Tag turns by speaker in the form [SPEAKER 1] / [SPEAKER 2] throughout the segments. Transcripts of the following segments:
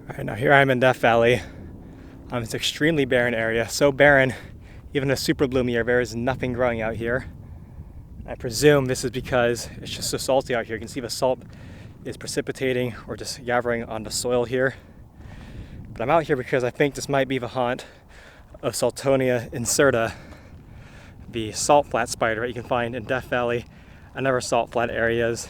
[SPEAKER 1] Alright, now here I am in Death Valley. It's an extremely barren area, so barren, even in a super bloomy year, there is nothing growing out here. I presume this is because it's just so salty out here. You can see the salt is precipitating or just gathering on the soil here. But I'm out here because I think this might be the haunt of Saltonia incerta, the salt flat spider that you can find in Death Valley and other salt flat areas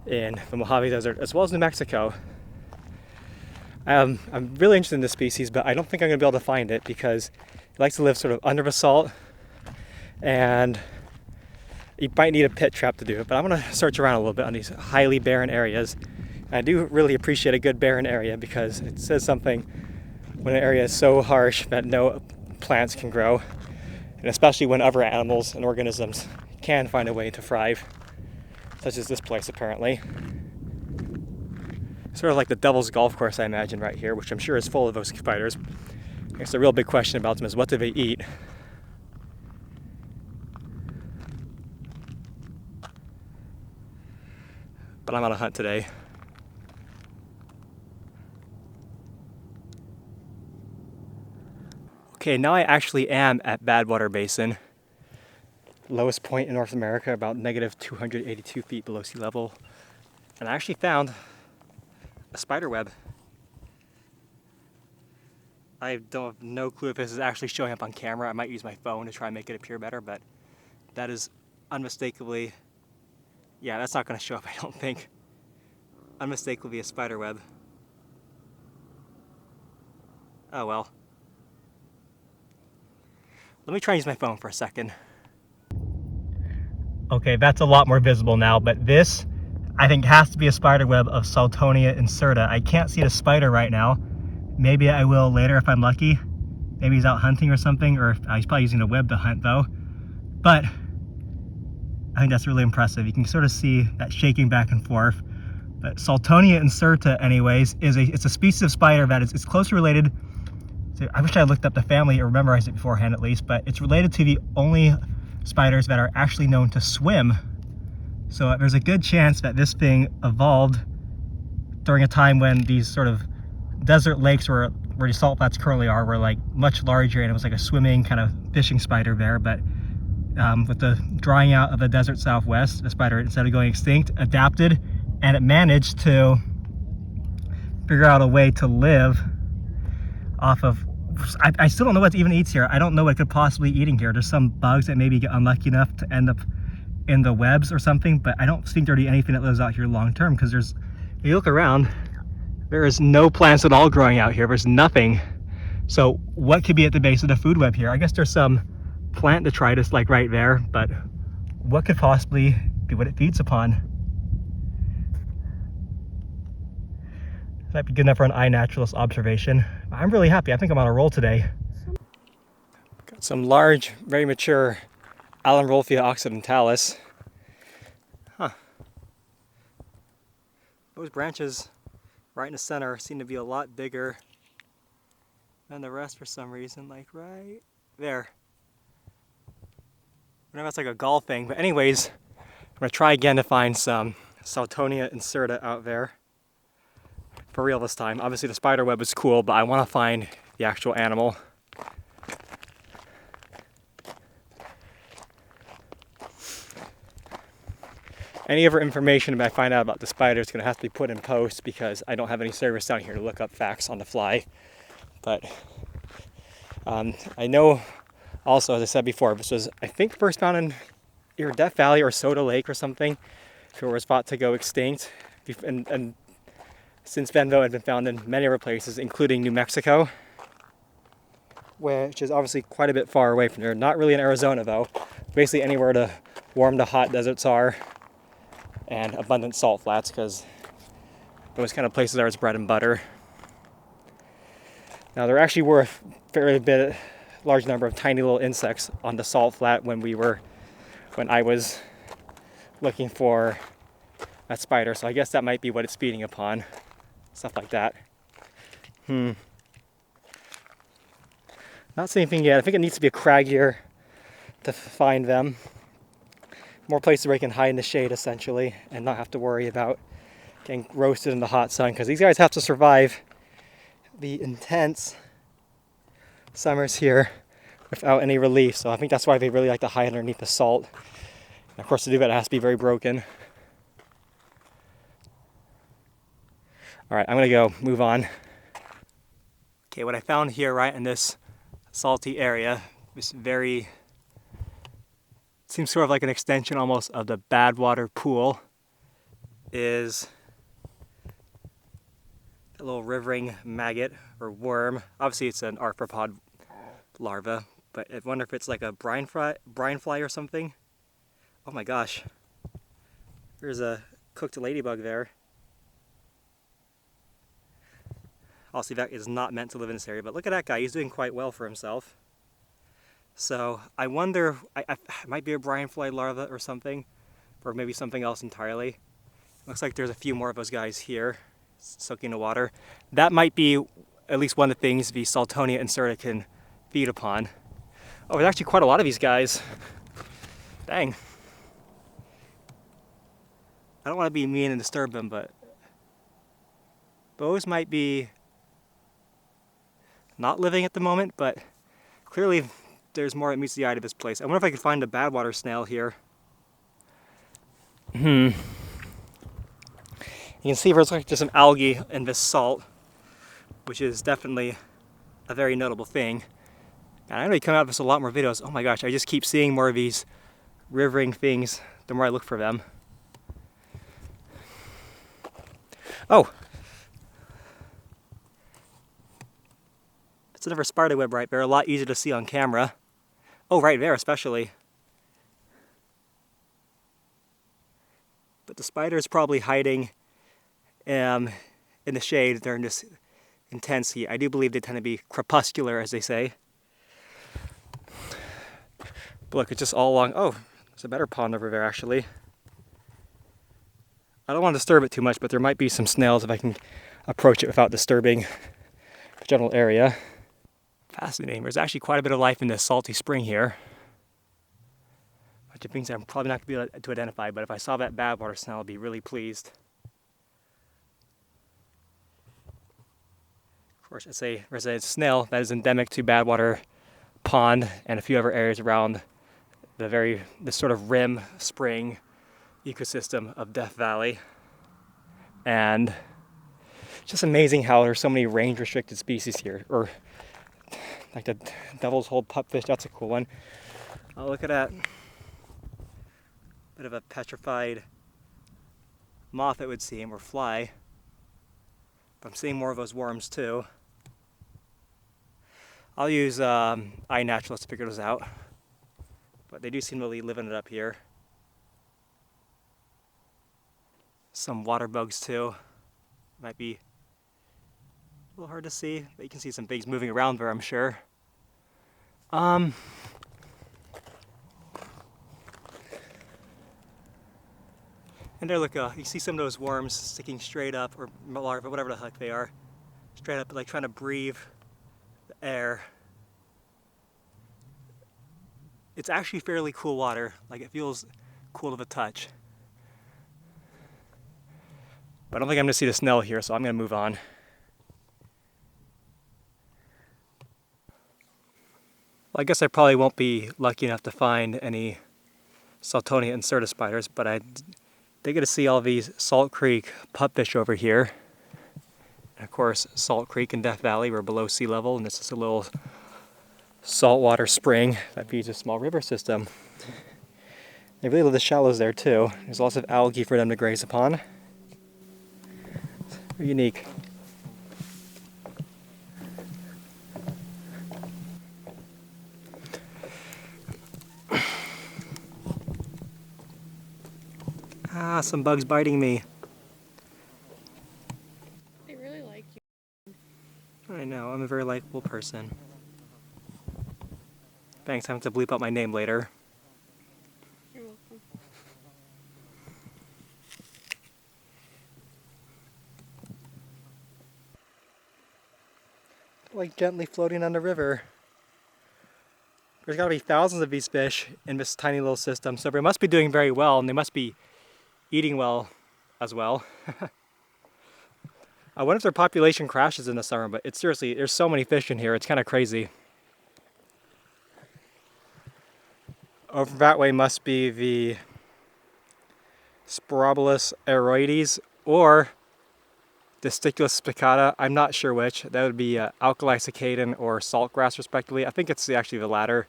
[SPEAKER 1] in the Mojave Desert, as well as New Mexico. I'm really interested in this species, but I don't think I'm going to be able to find it because it likes to live sort of under the salt, and you might need a pit trap to do it. But I'm going to search around a little bit on these highly barren areas. And I do really appreciate a good barren area because it says something when an area is so harsh that no plants can grow, and especially when other animals and organisms can find a way to thrive, such as this place apparently. Sort of like the Devil's Golf Course, I imagine, right here, which I'm sure is full of those spiders. I guess the real big question about them is, what do they eat? But I'm on a hunt today. Okay, now I actually am at Badwater Basin, lowest point in North America, about negative 282 feet below sea level. And I actually found a spider web. I don't have no clue if this is actually showing up on camera. I might use my phone to try and make it appear better, but that is unmistakably, yeah, that's not going to show up, I don't think. Unmistakably a spider web. Oh well. Let me try and use my phone for a second. Okay, that's a lot more visible now, but this, I think, has to be a spider web of Saltonia incerta. I can't see the spider right now. Maybe I will later if I'm lucky. Maybe he's out hunting or something, or he's probably using a web to hunt though. But I think that's really impressive. You can sort of see that shaking back and forth. But Saltonia incerta, anyways, it's a species of spider that is closely related to, I wish I looked up the family or memorized it beforehand at least, but it's related to the only spiders that are actually known to swim. So there's a good chance that this thing evolved during a time when these sort of desert lakes where these salt flats currently are were like much larger, and it was like a swimming kind of fishing spider there. But with the drying out of the desert Southwest, the spider, instead of going extinct, adapted, and it managed to figure out a way to live off of, I still don't know what it even eats here. I don't know what it could possibly be eating here. There's some bugs that maybe get unlucky enough to end up in the webs or something, but I don't think there'd be anything that lives out here long term, because if you look around, there is no plants at all growing out here. There's nothing. So what could be at the base of the food web here? I guess there's some plant detritus like right there, but what could possibly be what it feeds upon? Might be good enough for an iNaturalist observation. I'm really happy. I think I'm on a roll today. Got some large, very mature Allenrolfea occidentalis. Huh. Those branches right in the center seem to be a lot bigger than the rest for some reason, like right there. I know that's like a gall thing, but anyways, I'm gonna try again to find some Saltonia incerta out there. For real this time. Obviously the spider web is cool, but I want to find the actual animal. Any other information I find out about the spider is going to have to be put in post, because I don't have any service down here to look up facts on the fly. But I know also, as I said before, this was, I think, first found in either Death Valley or Soda Lake or something, where it was thought to go extinct. And since then, though, it had been found in many other places, including New Mexico, which is obviously quite a bit far away from here. Not really in Arizona, though. Basically anywhere the warm to hot deserts are, and abundant salt flats, because those kind of places are its bread and butter. Now, there actually were a fairly large number of tiny little insects on the salt flat when I was looking for that spider, so I guess that might be what it's feeding upon. Stuff like that. Not seeing anything yet. I think it needs to be a craggier to find them. More places where you can hide in the shade, essentially, and not have to worry about getting roasted in the hot sun, because these guys have to survive the intense summers here without any relief, so I think that's why they really like to hide underneath the salt. And of course, to do that, it has to be very broken. All right, I'm gonna go move on. Okay, what I found here, right in this salty area, this seems sort of like an extension almost of the Badwater pool, is a little rivering maggot or worm. Obviously it's an arthropod larva, but I wonder if it's like a brine fly or something. Oh my gosh, there's a cooked ladybug there. Also, that is not meant to live in this area, but look at that guy, he's doing quite well for himself. So I wonder, it might be a brine fly larva or something, or maybe something else entirely. Looks like there's a few more of those guys here, soaking the water. That might be at least one of the things the Saltonia incerta can feed upon. Oh, there's actually quite a lot of these guys. Dang. I don't want to be mean and disturb them, but those might be not living at the moment, but clearly there's more that meets the eye to this place. I wonder if I could find a Badwater snail here. You can see there's like just some algae in this salt, which is definitely a very notable thing. And I know you come out with a lot more videos. Oh my gosh, I just keep seeing more of these rivering things the more I look for them. Oh! It's another spider web right there, a lot easier to see on camera. Oh, right there especially. But the spider is probably hiding in the shade during this intense heat. I do believe they tend to be crepuscular, as they say. But look, it's just all along. Oh, there's a better pond over there actually. I don't want to disturb it too much, but there might be some snails if I can approach it without disturbing the general area. Fascinating. There's actually quite a bit of life in this salty spring here. A bunch of things I'm probably not going to be able to identify, but if I saw that Badwater snail, I'd be really pleased. Of course, there's a snail that is endemic to Badwater Pond and a few other areas around this sort of rim spring ecosystem of Death Valley. And it's just amazing how there's so many range restricted species here, or like the devil's hole pupfish, that's a cool one. Oh, look at that. Bit of a petrified moth, it would seem, or fly. But I'm seeing more of those worms too. I'll use iNaturalist to figure those out. But they do seem to be living it up here. Some water bugs too. Might be a little hard to see, but you can see some things moving around there, I'm sure. And there, look, you see some of those worms sticking straight up, or larvae, whatever the heck they are, straight up, like trying to breathe the air. It's actually fairly cool water, like it feels cool to the touch. But I don't think I'm going to see the snail here, so I'm going to move on. Well, I guess I probably won't be lucky enough to find any Saltonia incerta spiders, but I did get to see all these Salt Creek pupfish over here. And of course, Salt Creek and Death Valley were below sea level, and this is a little saltwater spring that feeds a small river system. They really love the shallows there too. There's lots of algae for them to graze upon. Very unique. Ah, some bugs biting me.
[SPEAKER 2] They really like you.
[SPEAKER 1] I know, I'm a very likable person. Thanks, I have to bleep out my name later.
[SPEAKER 2] You're welcome.
[SPEAKER 1] Like gently floating on the river. There's got to be thousands of these fish in this tiny little system, so they must be doing very well, and they must be eating well as well. I wonder if their population crashes in the summer, but it's seriously, there's so many fish in here, it's kind of crazy. Over that way must be the Sporobolus aeroides or Distichlis spicata. I'm not sure which. That would be Alkai Fly or Saltgrass respectively. I think it's actually the latter,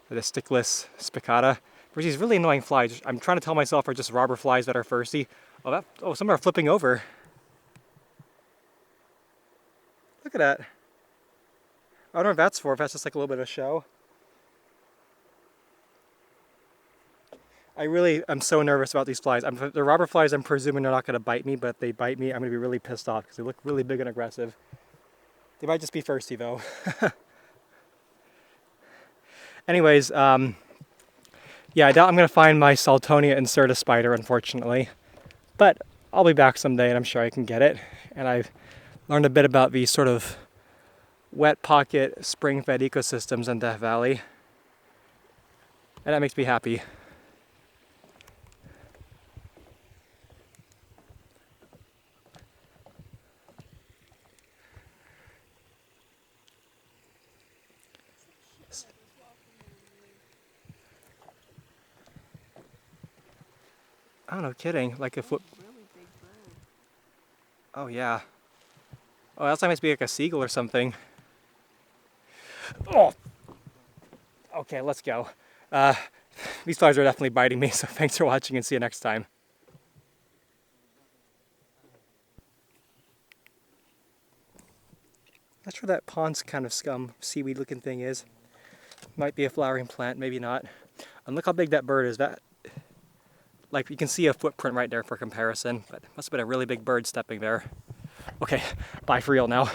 [SPEAKER 1] the Distichlis spicata. There's these really annoying flies. I'm trying to tell myself are just robber flies that are thirsty. Oh, some are flipping over. Look at that. I don't know if that's for, if that's just like a little bit of a show. I really am so nervous about these flies. The robber flies, I'm presuming they're not going to bite me, but if they bite me, I'm going to be really pissed off because they look really big and aggressive. They might just be thirsty though. Anyways, yeah, I doubt I'm going to find my Saltonia incerta spider, unfortunately. But I'll be back someday and I'm sure I can get it. And I've learned a bit about these sort of wet pocket spring-fed ecosystems in Death Valley. And that makes me happy. Oh, no kidding. Like a foot. Oh, yeah. Oh, that must be like a seagull or something. Oh! Okay, let's go. These flies are definitely biting me, so thanks for watching and see you next time. That's where that pond's kind of scum, seaweed looking thing is. Might be a flowering plant, maybe not. And look how big that bird is. Like, you can see a footprint right there for comparison, but it must have been a really big bird stepping there. Okay, bye for real now.